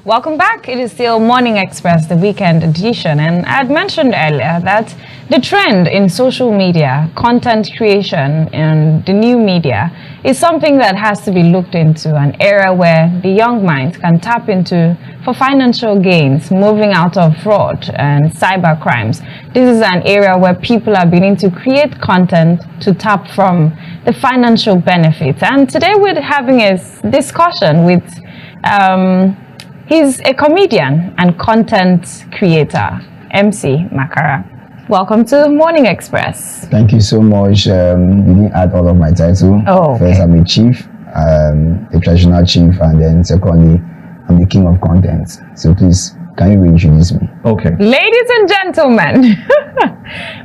Welcome back. It is still Morning Express, the weekend edition. And I had mentioned earlier that the trend in social media, content creation, and the new media is something that has to be looked into, an era where the young minds can tap into for financial gains, moving out of fraud and cyber crimes. This is an area where people are beginning to create content to tap from the financial benefits. And today we're having a discussion with he's a comedian and content creator, MC Mbakara. Welcome to Morning Express. Thank you so much. You didn't add all of my title. Oh, okay. First, I'm a chief, a traditional chief, and then secondly, I'm the king of content. So please, can you reintroduce me? Okay. Ladies and gentlemen,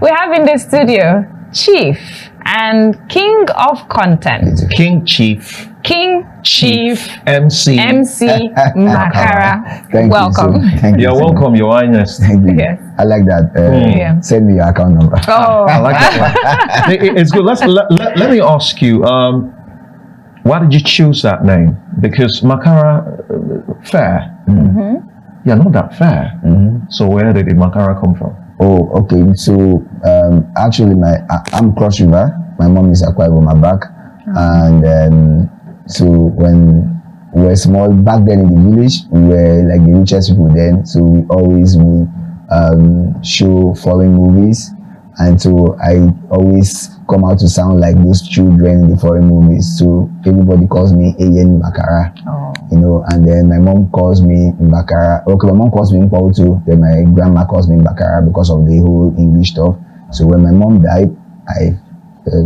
we have in the studio Chief and King of Content. King Chief. King Chief MC Mbakara. Thank Welcome. you. So, thank You're you so welcome, much. Your Highness. Thank you. Yes. I like that. Yeah. Send me your account number. Oh, I like that one. It's good. Let me ask you, why did you choose that name? Because Mbakara, fair. Mm-hmm. You're not that fair. Mm-hmm. So where did the Mbakara come from? Oh, okay. So actually, I'm Cross River. My mom is Akwa Ibom back, and so when we were small back then in the village, we were like the richest people then. So we always would show foreign movies, and so I always come out to sound like those children in the foreign movies. So everybody calls me Ayen Mbakara, you know, and then my mom calls me Mbakara. Okay, my mom calls me Mpo too. Then my grandma calls me Mbakara because of the whole English stuff. So when my mom died, I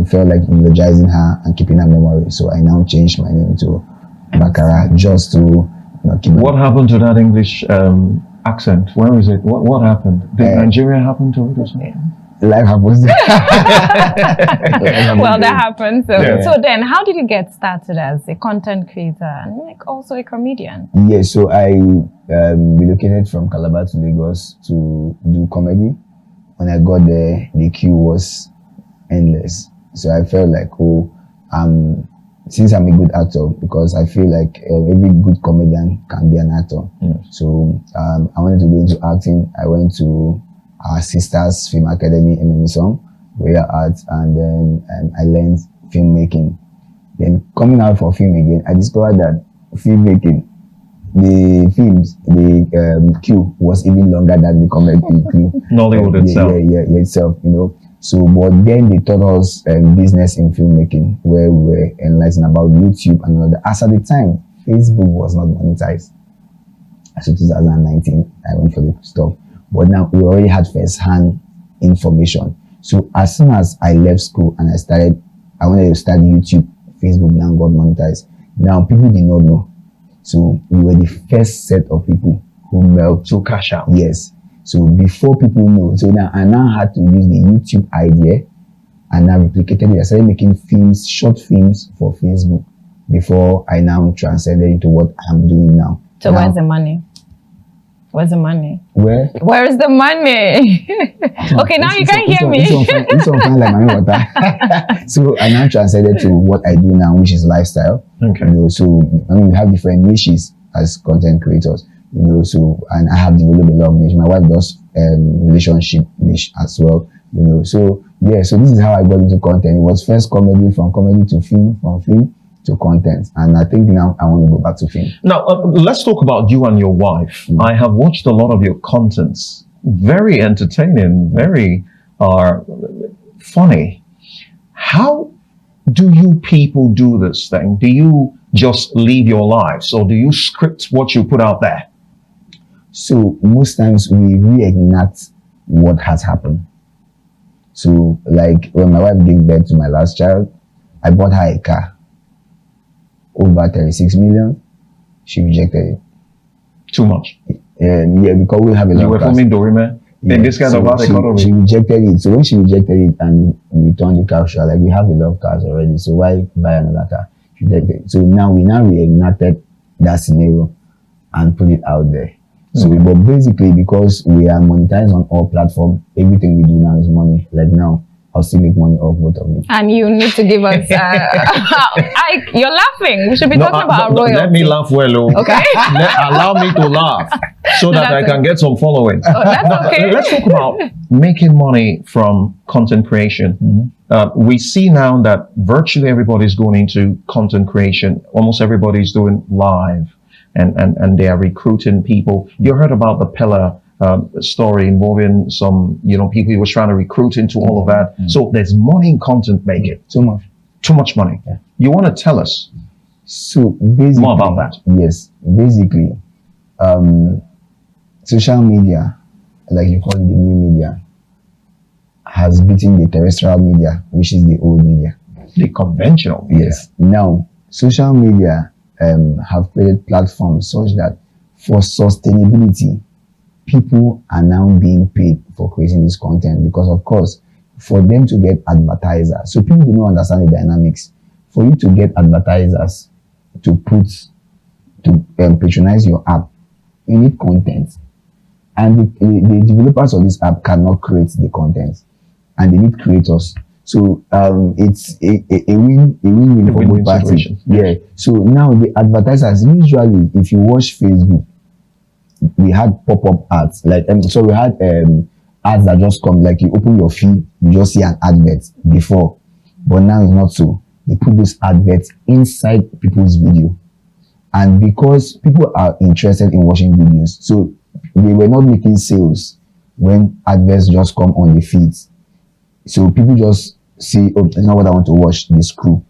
felt like eulogizing her and keeping her memory. So I now changed my name to Mbakara just to keep. What happened to that English accent? Where is it? What happened? Did Nigeria happen to it or something? Life happens. well, that happened. So, Yeah. so then, how did you get started as a content creator and like also a comedian? Yeah, so I relocated from Calabar to Lagos to do comedy. When I got there, the queue was endless. So I felt like, since I'm a good actor, because I feel like every good comedian can be an actor. So I wanted to go into acting. I went to our sister's film academy, MMSong, Royal Arts, and then I learned filmmaking. Then coming out for film again, I discovered that filmmaking, the films, the queue was even longer than the comedy queue. Nollywood itself. Yeah, itself, you know. So, but then they taught us business in filmmaking, where we were enlightened about YouTube and all that. As at the time, Facebook was not monetized. So 2019, I went for the stuff. But now we already had first-hand information. So as soon as I left school and I wanted to start YouTube, Facebook now got monetized. Now people did not know. So we were the first set of people who mailed To cash out. Yes. So before people know, so now I now had to use the YouTube idea and I replicated it. I started making films, short films for Facebook before I now transcended into what I'm doing now. So where's the money? Where's the money? Where is the money? Okay, now you can't hear me. It's on fine like my water. So I now transcended to what I do now, which is lifestyle. Okay. You know, so I mean we have different niches as content creators. You know, so and I have developed a lot of niche. My wife does relationship niche as well. You know, so yeah, so this is how I got into content. It was first comedy, from comedy to film, from film to content, and I think now I want to go back to film. Now, let's talk about you and your wife. I have watched a lot of your contents. Very entertaining, very funny. How do you people do this thing? Do you just live your lives, or do you script what you put out there? So most times we reenact what has happened. So like when my wife gave birth to my last child, I bought her a car. Over 36 million, she rejected it. Too much. Yeah, because we have a lot You were of cars. filming Dorime in this kind of bad economy. She rejected it. So when she rejected it and we returned the car, she was like, we have a lot of cars already, so why buy another car? She rejected it. So now we reenacted that scenario and put it out there. So, but basically, because we are monetized on all platforms, everything we do now is money. Like now, I'll still make money off both of you. And you need to give us. You're laughing. We should be talking about royalty. Let me laugh well. Okay. Allow me to laugh so that I can get some following. Oh, that's okay. Let's talk about making money from content creation. We see now that virtually everybody's going into content creation. Almost everybody's doing live, and they are recruiting people. You heard about the Pillar story involving some, people he was trying to recruit into all of that. So there's money in content making. Too much money. Yeah. You want to tell us So basically, more about that? Yes, basically, social media, like you call it the new media, has beaten the terrestrial media, which is the old media. The conventional media. Yes. Now, social media have created platforms such that for sustainability, people are now being paid for creating this content because, of course, for them to get advertisers, so people do not understand the dynamics. For you to get advertisers to patronize your app, you need content. And the developers of this app cannot create the content, and they need creators. So it's a win-win for both parties. Yeah. So now the advertisers, usually, if you watch Facebook, we had pop-up ads. Like so we had ads that just come, like you open your feed, you just see an advert before. But now it's not so. They put those adverts inside people's video. And because people are interested in watching videos, so they were not making sales when adverts just come on the feeds. So people just say, oh, it's not what I want to watch, this crew.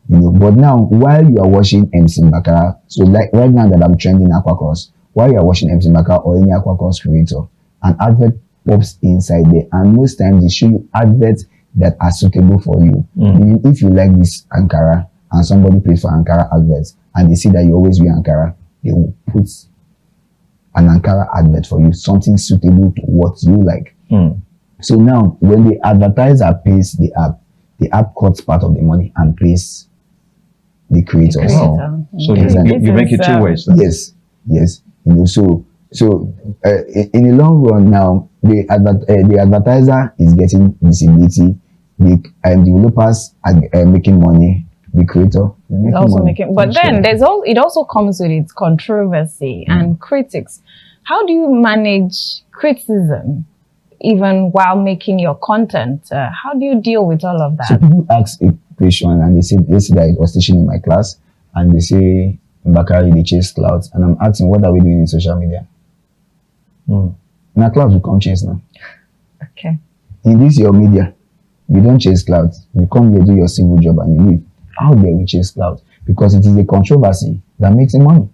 But now, while you are watching MC Mbakara, so like right now that I'm trending Aquacross, while you are watching MC Mbakara or any Aquacross creator, an advert pops inside there, and most times they show you adverts that are suitable for you. Meaning, if you like this Ankara and somebody pays for Ankara adverts, and they see that you always wear Ankara, they will put an Ankara advert for you, something suitable to what you like. So now, when the advertiser pays the app cuts part of the money and pays the creators. Oh. So Exactly. you make it two ways then. Yes. So in the long run now, the advertiser is getting visibility. The developers are making money. The creator is also making. But then it also comes with its controversy and critics. How do you manage criticism, even while making your content? How do you deal with all of that? So people ask a question and they say that I was teaching in my class, and they say, Mbakara, they chase clouds, and I'm asking, what are we doing in social media? Now clouds will come chase now. Okay. In this your media, you don't chase clouds. You come here, do your civil job, and you leave. How dare we chase clouds? Because it is a controversy that makes money.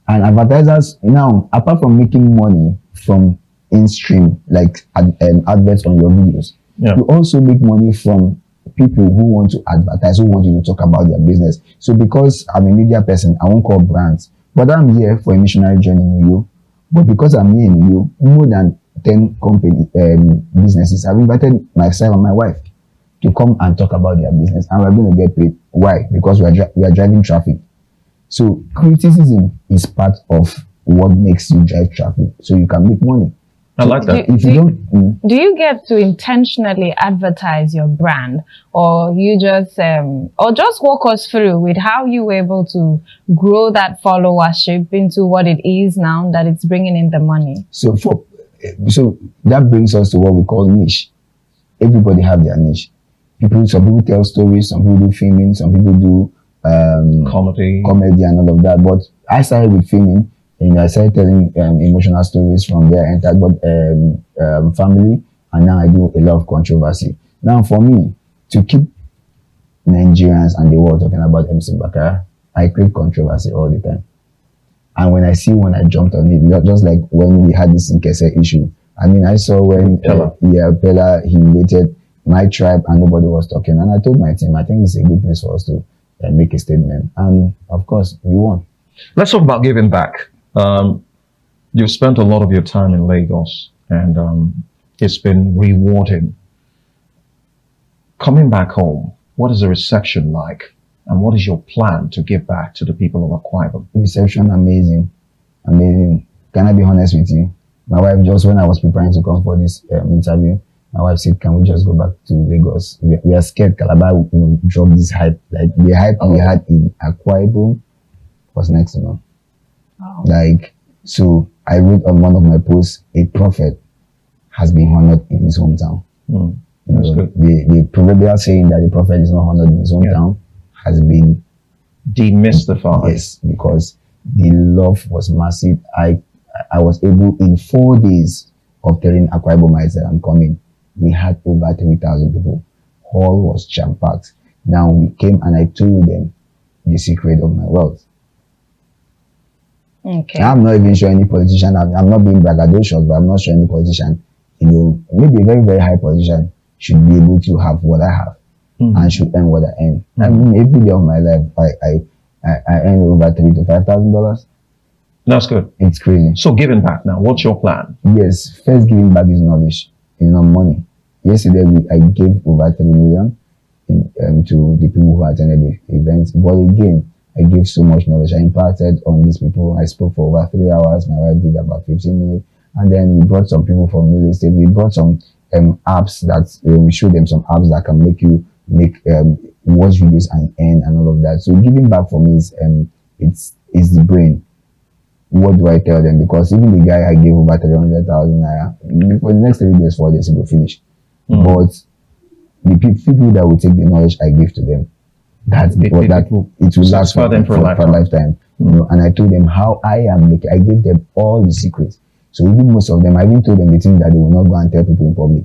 And advertisers now, apart from making money from in-stream, like adverts on your videos, you also make money from people who want to advertise, who want you to talk about their business. So because I'm a media person, I won't call brands, but I'm here for a missionary journey in you. But because I'm here in you, more than 10 businesses have invited myself and my wife to come and talk about their business, and we're going to get paid. Why? Because we are driving traffic. So criticism is part of what makes you drive traffic, so you can make money. I like that. Do you get to intentionally advertise your brand, or you just walk us through with how you were able to grow that followership into what it is now that it's bringing in the money? So that brings us to what we call niche. Everybody have their niche. Some people tell stories, some people do filming, some people do comedy and all of that. But I started with filming. I started telling emotional stories. From there, I entered family, and now I do a lot of controversy. Now, for me, to keep Nigerians and the world talking about MC Mbakara, I create controversy all the time. And when I see one, I jumped on it. Just like when we had this Nkese issue. I mean, I saw when Pella humiliated my tribe and nobody was talking. And I told my team, I think it's a good place for us to make a statement. And of course, we won. Let's talk about giving back. You've spent a lot of your time in Lagos, and it's been rewarding. Coming back home, what is the reception like? And what is your plan to give back to the people of Akwa Ibom? Reception, amazing. Can I be honest with you? My wife, just when I was preparing to come for this interview, My wife said, "Can we just go back to Lagos? We are scared Calabar will drop this hype. Like the hype we had in Akwa Ibom was next to none. Wow. Like, so I wrote on one of my posts, a prophet has been honored in his hometown. That's good. The proverbial saying that the prophet is not honored in his hometown has been Demystified. yes, because the love was massive. I was able in 4 days of telling Akwa Ibomites that I'm coming. We had over 3,000 people. Hall was jam-packed. Now we came and I told them the secret of my wealth. Okay. I'm not even sure any politician, I'm not being braggadocious, but I'm not sure any politician, maybe a very, very high politician should be able to have what I have and should earn what I earn. I mean, every day of my life, I earn over $3,000 to $5,000. That's good. It's crazy. So giving back now, what's your plan? Yes, first giving back is knowledge, money. Yesterday, I gave over 3 million to the people who attended the event. But again, I gave so much knowledge. I imparted on these people. I spoke for over 3 hours. My wife did about 15 minutes. And then we brought some people from real estate. We brought some apps that we showed them some apps that can make you watch videos and earn and all of that. So giving back for me is it's the brain. What do I tell them? Because even the guy I gave over 300,000 naira for the next 3 days, 4 days, he will finish. But the people that will take the knowledge I give to them, it will last for them for a lifetime. And I told them how I am making. I gave them all the secrets. So even most of them, I even told them the thing that they will not go and tell people in public.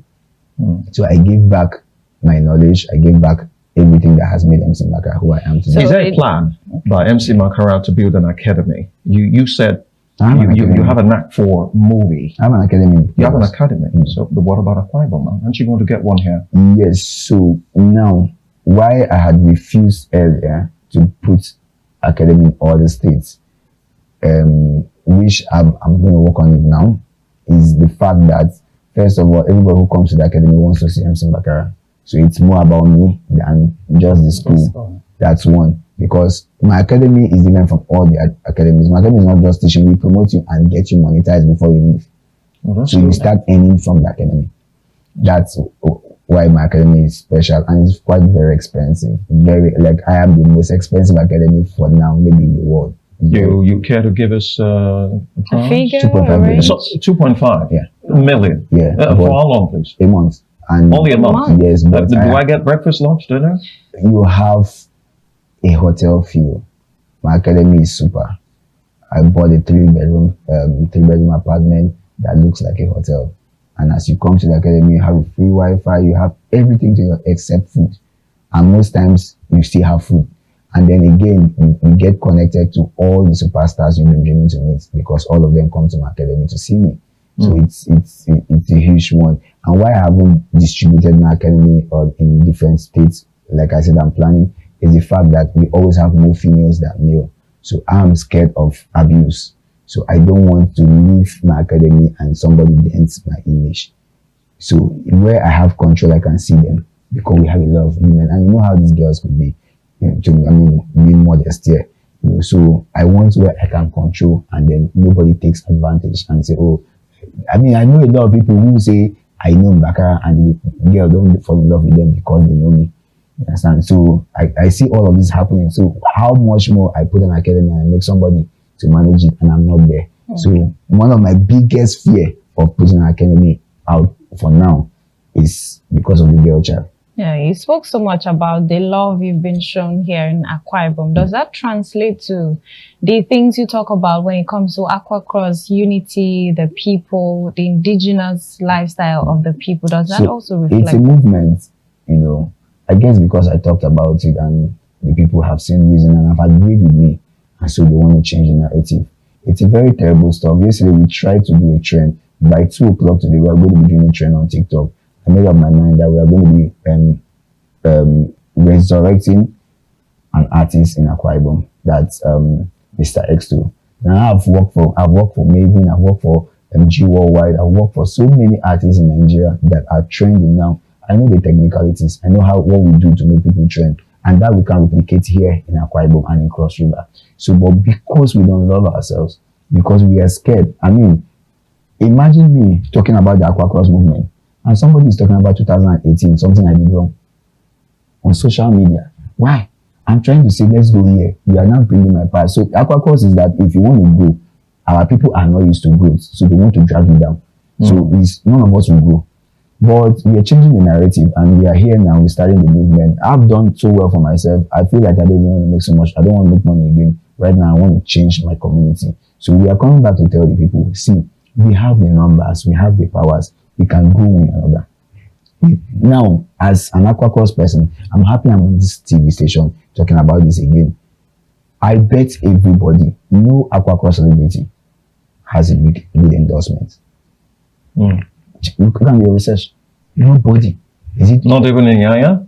So I gave back my knowledge. I gave back everything that has made MC Mbakara who I am today. So is there a plan by MC Mbakara to build an academy? You said you have a knack for movie. I have an academy. You have an academy. So what about Akwa Ibom, man? Aren't you going to get one here? Yes. So now, why I had refused earlier to put academy in all the states, which I'm going to work on it now, is the fact that, first of all, everybody who comes to the academy wants to see MC Mbakara. So it's more about me than just the school. That's one. Because my academy is different from all the academies. My academy is not just teaching, we promote you and get you monetized before you leave. So you start earning from the academy. That's why my academy is special, and it's quite very expensive. I am the most expensive academy for now, maybe in the world. You care to give us a figure? 2.5 million. So 2.5 million. Yeah. For how long, please? A month. And only a month. Yes. But do I get breakfast, lunch, dinner? You have a hotel feel. My academy is super. I bought a 3-bedroom apartment that looks like a hotel. And as you come to the academy, you have free Wi-Fi, you have everything to you except food. And most times you still have food. And then again, you get connected to all the superstars you've been dreaming to meet, because all of them come to my academy to see me. So it's a huge one. And why I haven't distributed my academy in different states, like I said, I'm planning, is the fact that we always have more females than male. So I'm scared of abuse. So I don't want to leave my academy and somebody dents my image. So where I have control, I can see them, because we have a lot of women. And you know how these girls could be, being modest here. So I want where I can control, and then nobody takes advantage and say, oh, I know a lot of people who say, I know Mbakara, and the girl don't fall in love with them because they know me. You understand? So I see all of this happening. So how much more I put an academy and I make somebody to manage it, and I'm not there. So one of my biggest fear of putting an academy out for now is because of the girl child. Yeah, you spoke so much about the love you've been shown here in Akwa Ibom. Does that translate to the things you talk about when it comes to Aqua Cross, unity, the people, the indigenous lifestyle of the people? Does that also reflect? It's a movement, I guess because I talked about it and the people have seen reason and have agreed with me, and so they want to change the narrative. It's a very terrible stuff. Yesterday we tried to do a trend. By 2 o'clock today, we are going to be doing a trend on TikTok. I made up my mind that we are going to be resurrecting an artist in Akwa Ibom. That's Mr. X2. Now I've worked for Maven, I've worked for MG Worldwide, I've worked for so many artists in Nigeria that are trending now. I know the technicalities. I know what we do to make people trend, and that we can replicate here in Akwa Ibom and in Cross River. So, but because we don't love ourselves, because we are scared. Imagine me talking about the Aqua Cross movement. And somebody is talking about 2018, something I did wrong on social media. Why? I'm trying to say, let's go here. You are now bringing my past. So Aquacross is that if you want to grow, our people are not used to growth, so they want to drag you down. So none of us will grow. But we are changing the narrative, and we are here now. We're starting the movement. I've done so well for myself. I feel like I don't even want to make so much. I don't want to make money again. Right now, I want to change my community. So we are coming back to tell the people, see, we have the numbers, we have the powers, we can grow one another. Now, as an Aquacross person, I'm happy I'm on this TV station talking about this again. I bet everybody, no Aquacross celebrity has a big endorsement. Look at your research. Nobody. Is it not even in Yaya?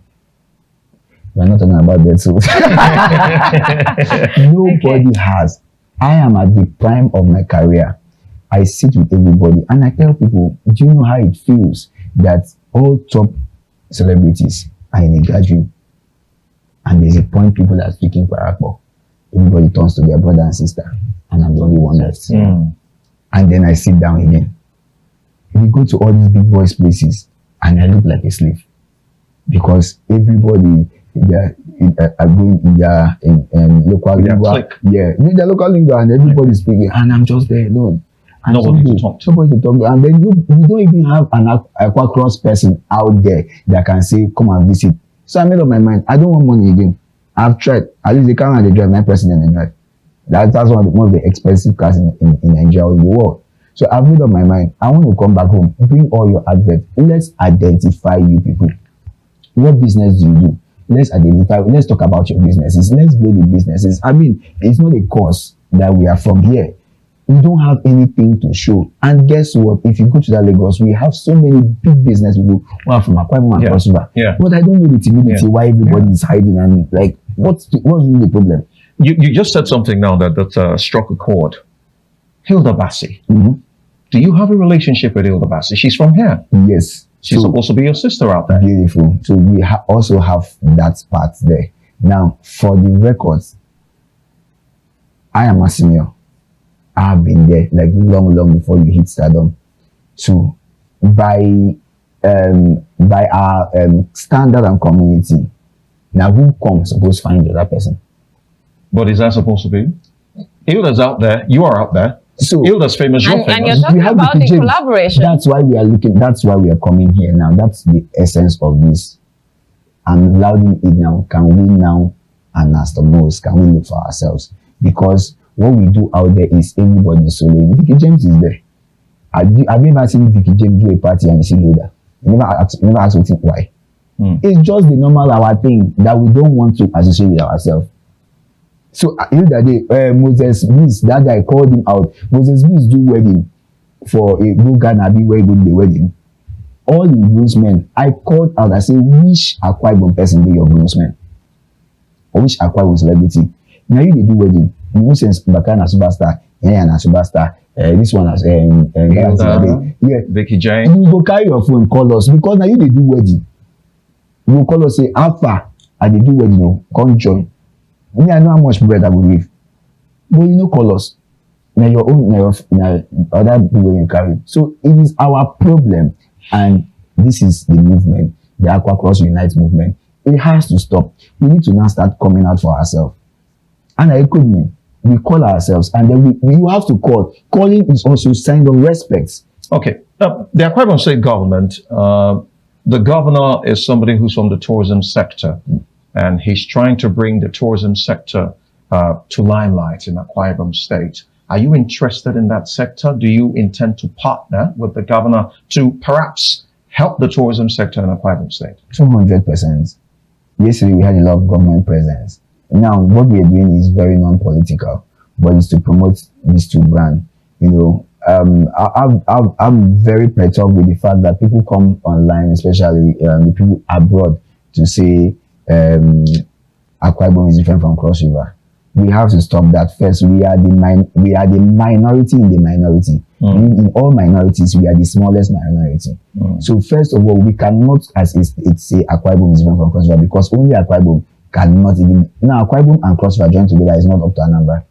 We're not talking about that, so nobody has. I am at the prime of my career. I sit with everybody and I tell people, do you know how it feels that all top celebrities are in a gathering and there's a point people are speaking parable. Everybody turns to their brother and sister, and I'm the only one left. And then I sit down again. We go to all these big boys places and I look like a slave because everybody are going in their local lingua. Yeah, in their local lingua, and everybody's speaking, and I'm just there alone. And nobody to talk to. And then you don't even have an Aquacross person out there that can say, come and visit. So I made up my mind. I don't want money again. I've tried. At least they come and they drive, my president and drive. That's one of the expensive cars in Nigeria or in the world. So I've made up my mind. I want to come back home, bring all your adverts. Let's identify you people. What business do you do? Let's identify. Let's talk about your businesses. Let's build the businesses. I mean, it's not a cause that we are from here. We don't have anything to show. And guess what? If you go to that Lagos, we have so many big business people who are from Akwa Ibom and Cross River. But I don't know the timidity why everybody is hiding and like, what's really the problem? You just said something now that struck a chord. Hilda Bassi. Do you have a relationship with Hilda Bassi? She's from here. Yes. She's supposed to be your sister out there. Beautiful. So we also have that part there. Now, for the records, I am a senior. I have been there like long before you hit stardom. So by our standard and community, now who comes supposed to find the other person? But is that supposed to be? Hilda's out there. You are out there. So Hilda's famous. And you're talking about the collaboration. That's why we are looking. That's why we are coming here now. That's the essence of this. I'm lauding it now. Can we now, and as the most, can we look for ourselves? Because what we do out there is everybody is soloing. Vicky James is there. Have you ever seen Vicky James do a party and you see Hilda? You never ask why. It's just the normal our thing that we don't want to associate with ourselves. So Hilda day, Moses Bliss, that guy called him out. Moses Bliss do wedding for a go Ghana, be where good the wedding. All the groomsmen, I called out. I said, which Akwa Ibom person be your groomsmen? Or which Akwa Ibom celebrity? Now you they do wedding. You know, since Mbakara na superstar, yeah, na superstar. This one has Vicky James. You go carry your phone, call us because now you they do wedding. You will call us say Alpha, and they do wedding. No, come join. Me, I know how much bread I will give, but you know, call us. Now your own, now other people you carry. So it is our problem, and this is the movement, the Aquacross Unite movement. It has to stop. We need to now start coming out for ourselves. And I could mean. We call ourselves, and then we have to call. Calling is also sign of respect. Okay. The Akwa Ibom State government, the governor is somebody who's from the tourism sector, and he's trying to bring the tourism sector to limelight in Akwa Ibom State. Are you interested in that sector? Do you intend to partner with the governor to perhaps help the tourism sector in Akwa Ibom State? 200%. Yesterday, we had a lot of government presence. Now, what we are doing is very non-political, but it's to promote these two brands. You know, I'm very perturbed with the fact that people come online, especially the people abroad, to say Akwa Ibom is different from Cross River. We have to stop that first. We are the minority in the minority. In all minorities, we are the smallest minority. So first of all, we cannot, as it say, Akwa Ibom is different from Cross River, because only Akwa Ibom cannot even. Now, Akwa Ibom and Cross River joined together is not up to a number,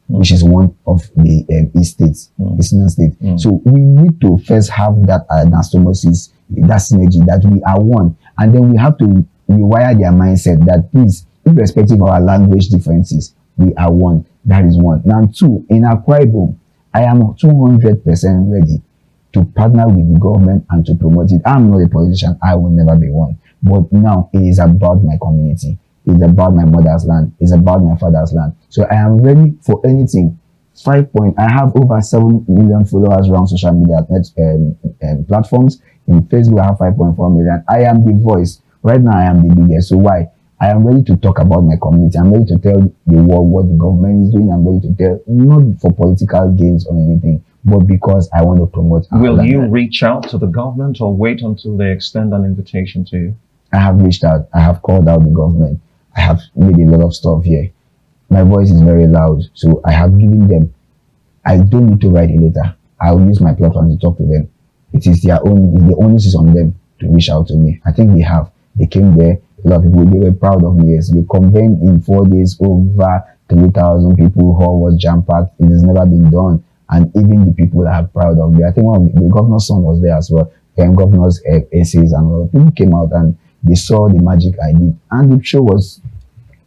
which is one of the eastern states. So we need to first have that anastomosis that synergy, that we are one. And then we have to rewire their mindset that please, irrespective of our language differences, we are one. That is one. Now, two, in Akwa Ibom, I am 200% ready to partner with the government and to promote it. I'm not a politician. I will never be one. But now it is about my community. It's about my mother's land. It's about my father's land. So I am ready for anything. I have over 7 million followers around social media platforms. In Facebook, I have 5.4 million. I am the voice. Right now, I am the biggest. So why? I am ready to talk about my community. I'm ready to tell the world what the government is doing. I'm ready to tell, not for political gains or anything, but because I want to promote. Will you reach out to the government or wait until they extend an invitation to you? I have reached out. I have called out the government. I have made a lot of stuff here. My voice is very loud, so I have given them. I don't need to write a letter. I'll use my platform to talk to them. It is their own. The onus is on them to reach out to me. I think they have. They came there. A lot of people. They were proud of me. Yes, they convened in 4 days. Over 3,000 people. Hall was jam packed. It has never been done. And even the people that are proud of me. I think one of the governor's son was there as well. Governor's essays and all. People came out and they saw the magic I did. And the show was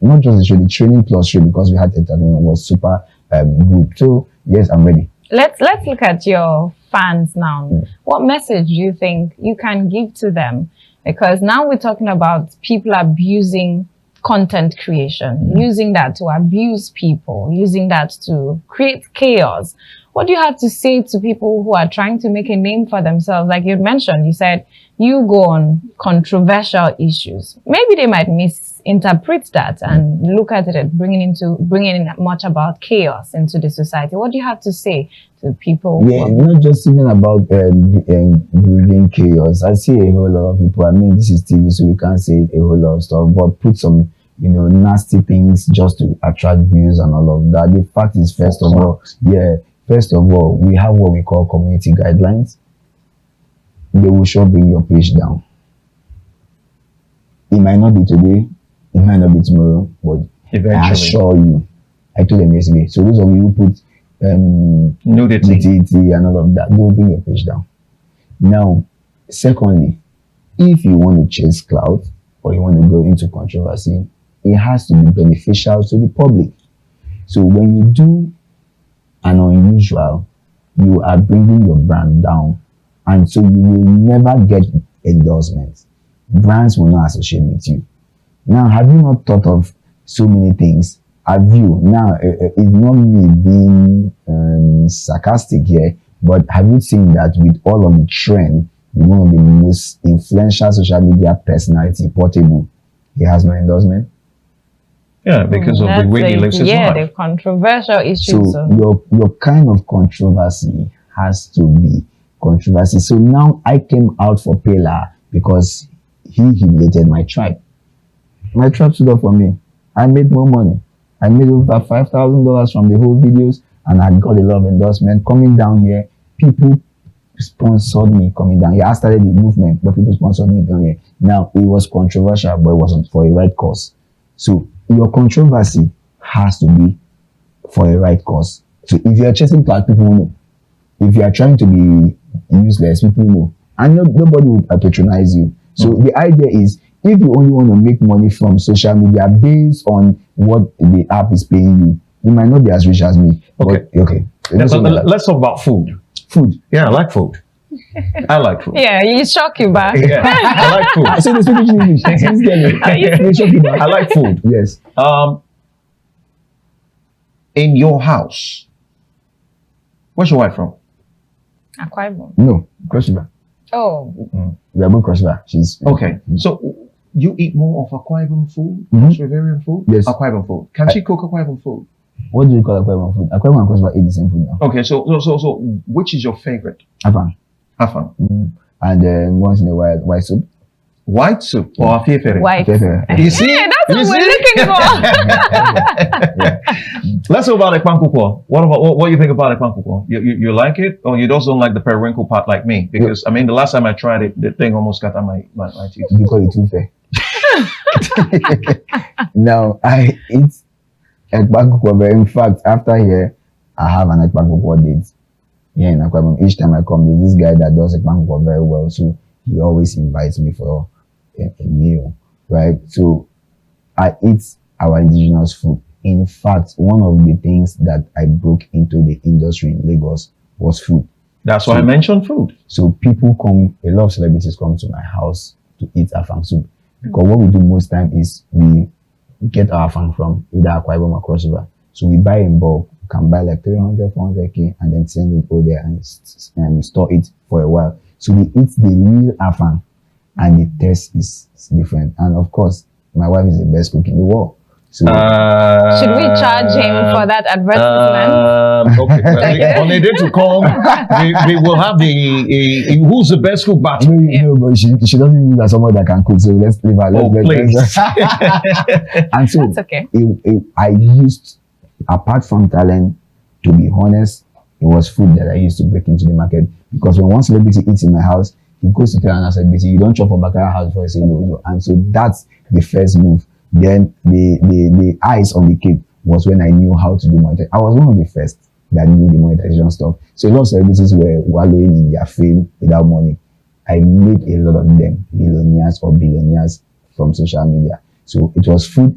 not just the show, the training plus show, because we had entertainment, was super good. So yes, I'm ready. Let's look at your fans now. What message do you think you can give to them? Because now we're talking about people abusing content creation, using that to abuse people, using that to create chaos. What do you have to say to people who are trying to make a name for themselves? Like you mentioned, you said you go on controversial issues. Maybe they might misinterpret that and look at it bringing in much about chaos into the society. What do you have to say to people? Yeah, not just even about bringing chaos. I see a whole lot of people. I mean, this is TV, so we can't say a whole lot of stuff, but put some, nasty things just to attract views and all of that. The fact is, first of all, we have what we call community guidelines. They will sure bring your page down. It might not be today, it might not be tomorrow, but eventually. I assure you, I told them yesterday. So those of you who put nudity and all of that, they will bring your page down. Now, secondly, if you want to chase clout or you want to go into controversy, it has to be beneficial to the public. So when you do an unusual, you are bringing your brand down, and so you will never get endorsements. Brands will not associate with you. Now, have you not thought of so many things? Have you? Now, it's not me being sarcastic here, but have you seen that with all of the trend, one of the most influential social media personality, Portable, he has no endorsement? Yeah, because of the way he lives his life. Yeah, the controversial issues. So your kind of controversy has to be controversy. So now I came out for Pela because he humiliated my tribe. My tribe stood up for me. I made more money. I made over $5,000 from the whole videos, and I got a lot of endorsement. Coming down here, people sponsored me coming down here. I started the movement, but people sponsored me down here. Now, it was controversial, but it wasn't for a right cause. So your controversy has to be for a right cause. So if you're chasing clout, people know. If you are trying to be useless, people know. And nobody will patronize you. So the idea is, if you only want to make money from social media based on what the app is paying you, you might not be as rich as me. Okay. But, okay. Let's talk about food. Food. Yeah, I like food. I like food. Yeah, you shock you back. Yeah, I like food. I said this English. I like food. Yes. In your house, where's your wife from? Akwa Ibom. No, Cross River. Oh. We are both Cross River. She's okay. So you eat more of Akwa Ibom food, Cross Riverian food? Yes. Akwa Ibom food. Can she cook Akwa Ibom food? What do you call Akwa Ibom food? Akwa Ibom and Cross River eat the same food now. Okay, so which is your favorite? Afang. Afang. And then once in a while, white soup. White soup or afefere? White. You see? Yeah, that's what we're looking for. Let's talk about ekpankukwo. What do you think about ekpankukwo? You like it, or you just don't like the periwinkle part like me? Because I mean, the last time I tried it, the thing almost got on my teeth. Because it's too fair. Now I eat ekpankukwo, but in fact, after here, I have an ekpankukwo date. Yeah, in Akwa Ibom. Each time I come, there's this guy that does ekpankukwo very well. So he always invites me for a meal, right? So I eat our indigenous food. In fact, one of the things that I broke into the industry in Lagos was food. That's why I mentioned food. So people come, a lot of celebrities come to my house to eat afang soup. Because what we do most time is we get our afang from either Akwa Ibom or Cross River. So we buy in bulk. We can buy like 300, 400K and then send it over there and store it for a while. So we eat the real afang and the taste is different. And of course, my wife is the best cook in the world. So should we charge him for that advertisement? Okay, on a day to come, we will have the who's the best cook battle. No, but she doesn't use as someone that can cook. So let's leave her. Please. And so that's okay. I used, apart from talent, to be honest, it was food that I used to break into the market. Because when one celebrity eats in my house, he goes to tell another celebrity, you don't chop for Mbakara house before you say no. And so that's the first move. Then the ice on the cake was when I knew how to do monetization. I was one of the first that knew the monetization stuff. So a lot of celebrities were wallowing in their fame without money. I made a lot of them millionaires or billionaires from social media. So it was food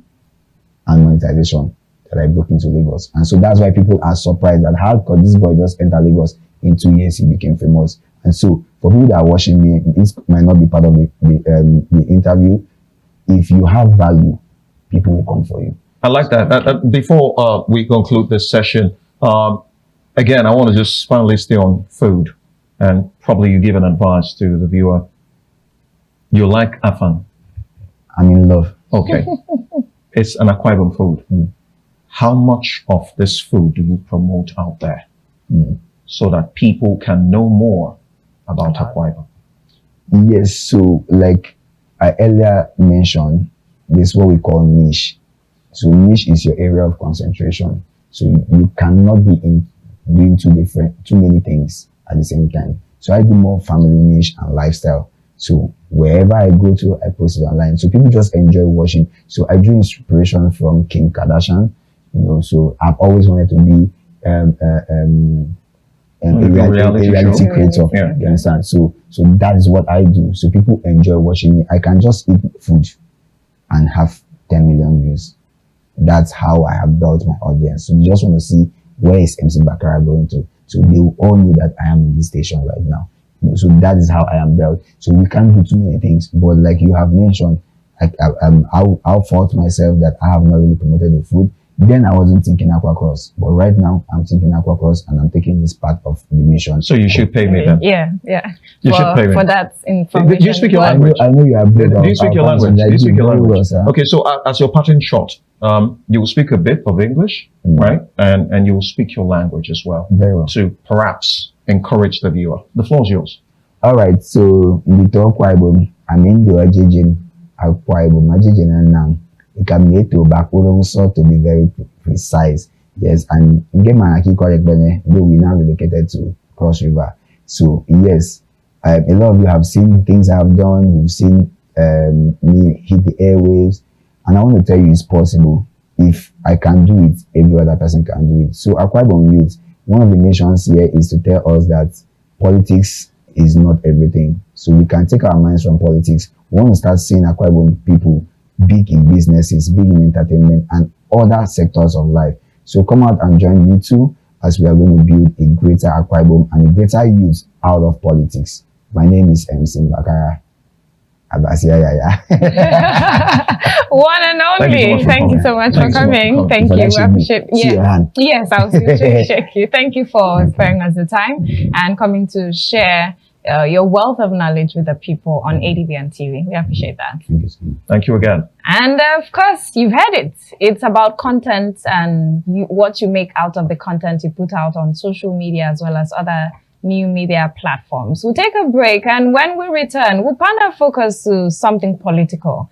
and monetization that I broke into Lagos. And so that's why people are surprised that how could this boy just enter Lagos in 2 years he became famous. And so for people that are watching me, this might not be part of the interview. If you have value, people will come for you. I like that. Before we conclude this session, again, I want to just finally stay on food, and probably you give an advice to the viewer. You like afang? I'm in love. Okay. It's an Akwa Ibom food. How much of this food do you promote out there so that people can know more about Akwa Ibom? Yes, so like I earlier mentioned, this is what we call niche. So niche is your area of concentration. So you cannot be doing too many things at the same time. So I do more family niche and lifestyle. So wherever I go to, I post it online. So people just enjoy watching. So I drew inspiration from Kim Kardashian, so I've always wanted to be a reality creator. Yeah. You understand? So that is what I do. So people enjoy watching me. I can just eat food and have 10 million views. That's how I have built my audience. So you just want to see where is MC Mbakara going to. So they will all know that I am in this station right now. So that is how I am built. So we can't do too many things. But like you have mentioned, I'll fault myself that I have not really promoted the food. Then I wasn't thinking Aqua Cross, but right now I'm thinking Aqua Cross, and I'm taking this part of the mission. So you should pay me then. Yeah. You should pay me for that information. Do you speak your language? I know you are. Do you speak your language? Do you speak your language? Well, okay, so as your parting shot, you will speak a bit of English, right? And you will speak your language as well. Very well. To perhaps encourage the viewer. The floor is yours. All right. So the Akwa Ibom, I'm in the Ajijin Akwa Ibom, Ajijin and now. It can be to back also to be very precise. Yes, and get my correct, though we now relocated to Cross River. So yes, a lot of you have seen things I have done. You've seen me hit the airwaves, and I want to tell you it's possible. If I can do it, every other person can do it. So Akwa Ibom Youth, one of the missions here is to tell us that politics is not everything. So we can take our minds from politics. We want to start seeing Akwa Ibom people big in businesses, big in entertainment, and other sectors of life. So come out and join me too, as we are going to build a greater Akwa Ibom and a greater youth out of politics. My name is MC Mbakara. One and only. Thank you so much for coming. Thank you. We appreciate it. Yes, I was going to shake you. Thank you for sparing us the time and coming to share your wealth of knowledge with the people on ADBN TV. We appreciate that. Thank you again. And of course, you've heard it. It's about content and what you make out of the content you put out on social media as well as other new media platforms. We'll take a break, and when we return, we'll pan our focus to something political.